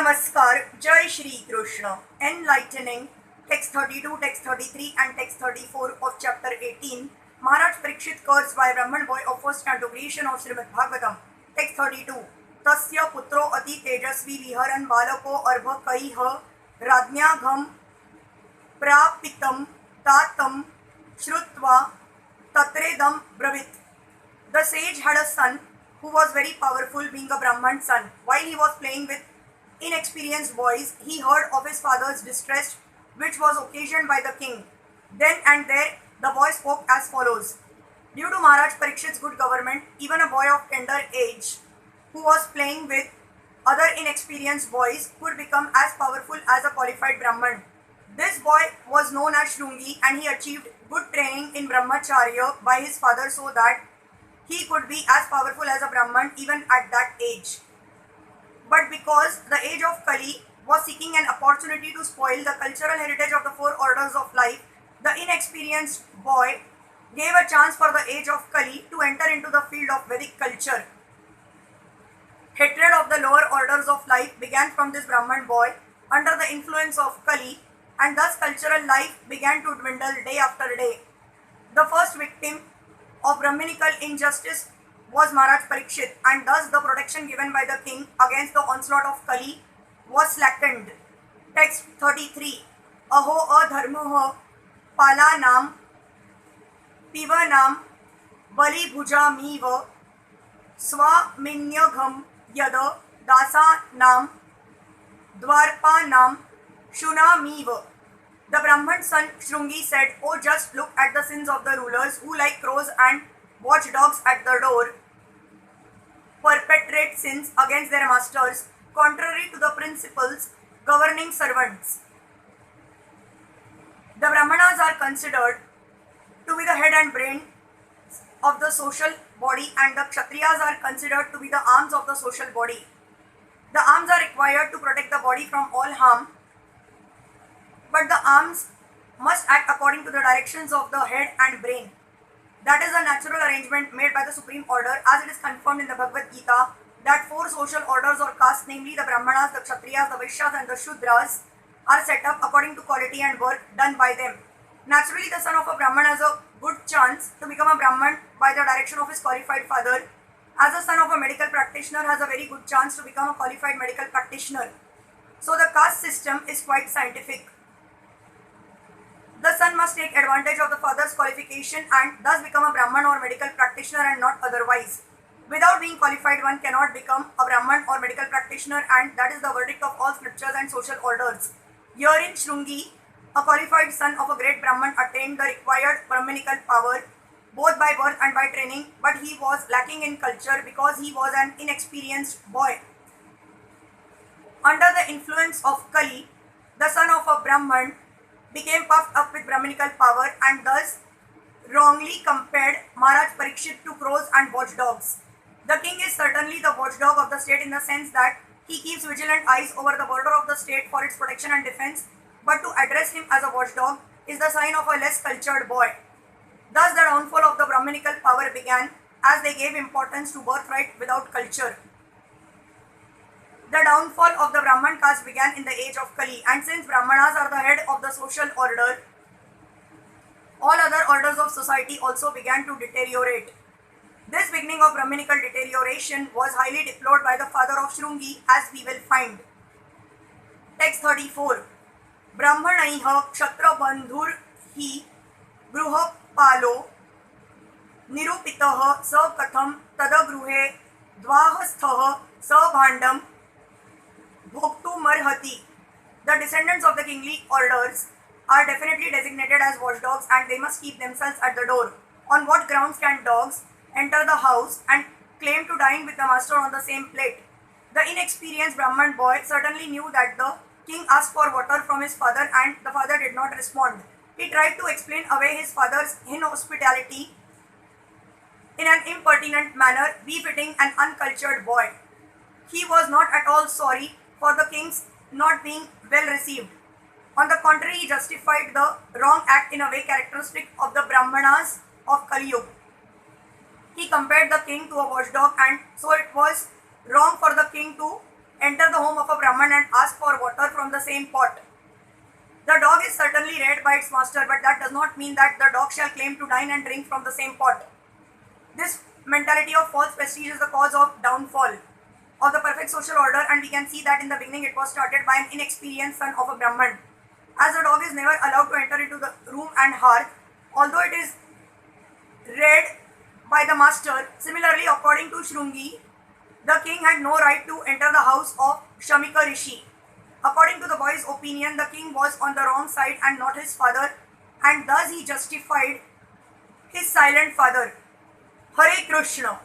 Namaskar, Jai Shri Krishna. Enlightening, text 32, text 33 and text 34 of chapter 18. Maharaj Pariksit cursed by Brahman boy of first canto creation of Srimad Bhagavatam. Text 32. Tasya putro ati tejasvi viharan balako arbha kaiha radnyagham prapitam tatam shrutva tatredam bravit. The sage had a son who was very powerful, being a Brahman son. While he was playing with inexperienced boys, he heard of his father's distress, which was occasioned by the king. Then and there, the boy spoke as follows. Due to Maharaj Pariksit's good government, even a boy of tender age, who was playing with other inexperienced boys, could become as powerful as a qualified Brahman. This boy was known as Shri, and he achieved good training in Brahmacharya by his father so that he could be as powerful as a Brahman even at that age. But because the age of Kali was seeking an opportunity to spoil the cultural heritage of the four orders of life, the inexperienced boy gave a chance for the age of Kali to enter into the field of Vedic culture. Hatred of the lower orders of life began from this Brahman boy under the influence of Kali, and thus cultural life began to dwindle day after day. The first victim of Brahminical injustice was Maharaj Pariksit, and thus the protection given by the king against the onslaught of Kali was slackened. Text 33. Aho adharmaha palanam pivanam bali bhujamiva swaminyagam yada dasanam dvarpanam shunamiva. The Brahman son Shri said, "Oh, just look at the sins of the rulers who, like crows and watchdogs at the door, perpetrate sins against their masters, contrary to the principles governing servants." The Brahmanas are considered to be the head and brain of the social body, and the Kshatriyas are considered to be the arms of the social body. The arms are required to protect the body from all harm, but the arms must act according to the directions of the head and brain. That is a natural arrangement made by the Supreme Order, as it is confirmed in the Bhagavad Gita that four social orders or castes, namely the Brahmanas, the Kshatriyas, the Vaishyas and the Shudras, are set up according to quality and work done by them. Naturally, the son of a Brahman has a good chance to become a Brahman by the direction of his qualified father, as the son of a medical practitioner has a very good chance to become a qualified medical practitioner. So the caste system is quite scientific. The son must take advantage of the father's qualification and thus become a Brahman or medical practitioner and not otherwise. Without being qualified, one cannot become a Brahman or medical practitioner, and that is the verdict of all scriptures and social orders. Herein Shri, a qualified son of a great Brahman, attained the required Brahminical power both by birth and by training, but he was lacking in culture because he was an inexperienced boy. Under the influence of Kali, the son of a Brahman became puffed up with Brahminical power and thus wrongly compared Maharaj Pariksit to crows and watchdogs. The king is certainly the watchdog of the state in the sense that he keeps vigilant eyes over the border of the state for its protection and defense, but to address him as a watchdog is the sign of a less cultured boy. Thus the downfall of the Brahminical power began, as they gave importance to birthright without culture. The downfall of the Brahman caste began in the age of Kali, and since Brahmanas are the head of the social order, all other orders of society also began to deteriorate. This beginning of Brahminical deterioration was highly deplored by the father of Shri, as we will find. Text 34. Brahmanaiha kshatra bandhur hi gruha palo nirupitaha sa katham tada gruhe dvahasthaha sa bhandam bhoktu marhati. The descendants of the kingly orders are definitely designated as watchdogs, and they must keep themselves at the door. On what grounds can dogs enter the house and claim to dine with the master on the same plate? The inexperienced Brahman boy certainly knew that the king asked for water from his father and the father did not respond. He tried to explain away his father's inhospitality in an impertinent manner befitting an uncultured boy. He was not at all sorry for the king's not being well received. On the contrary, he justified the wrong act in a way characteristic of the Brahmanas of Kali Yuga. He compared the king to a watchdog, and so it was wrong for the king to enter the home of a Brahman and ask for water from the same pot. The dog is certainly reared by its master, but that does not mean that the dog shall claim to dine and drink from the same pot. This mentality of false prestige is the cause of downfall of the perfect social order, and we can see that in the beginning it was started by an inexperienced son of a Brahman. As the dog is never allowed to enter into the room and hearth, although it is reared by the master. Similarly, according to Shrungi, the king had no right to enter the house of Shamika Rishi. According to the boy's opinion, the king was on the wrong side and not his father, and thus he justified his silent father. Hare Krishna.